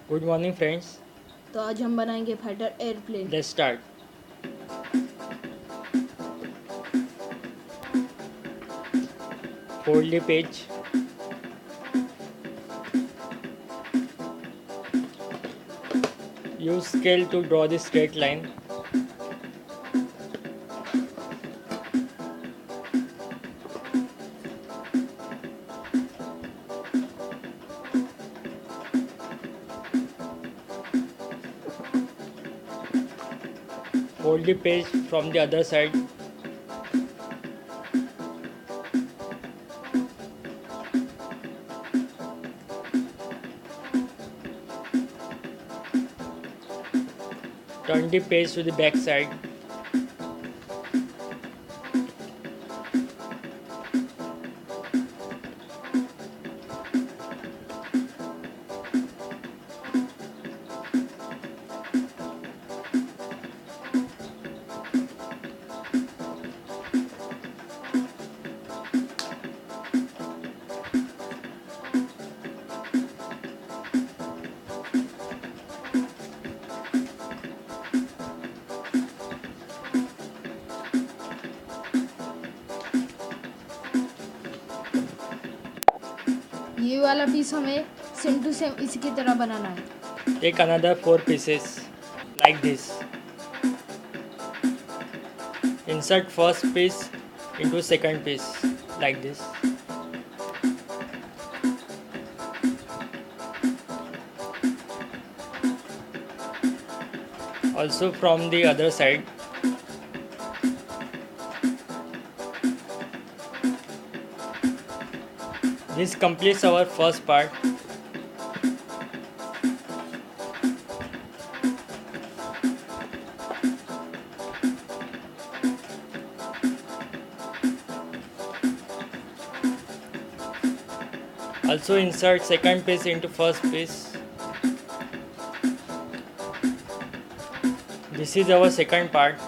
Good morning friends. तो आज हम बनाएंगे fighter airplane. Let's start. Fold the page. Use scale to draw the straight line. Fold the page from the other side. Turn the page to the back side. ये वाला piece हमें same to same इसी की तरह बनाना है। Take another 4 pieces like this. Insert first piece into second piece like this. Also from the other side. This completes our first part. Also insert second piece into first piece. This is our second part.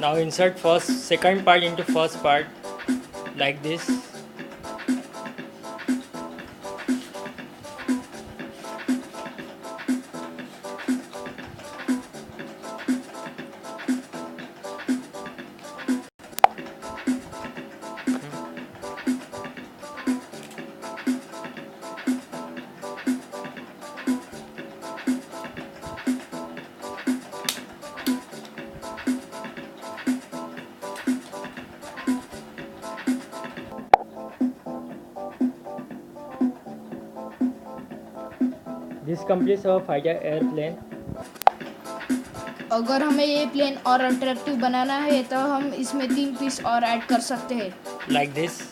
Now insert second part into first part like this. This completes our fighter airplane. अगर हमें ये plane और attractive बनाना है तो हम इसमें 3 piece और add कर सकते हैं Like this.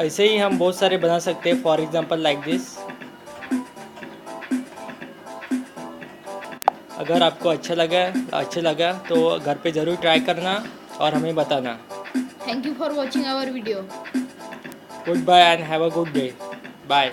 ऐसे ही हम बहुत सारे बना सकते हैं। For example like this. अगर आपको अच्छा लगा तो घर पे ज़रूर ट्राई करना और हमें बताना। Thank you for watching our video. Good bye and have a good day. Bye.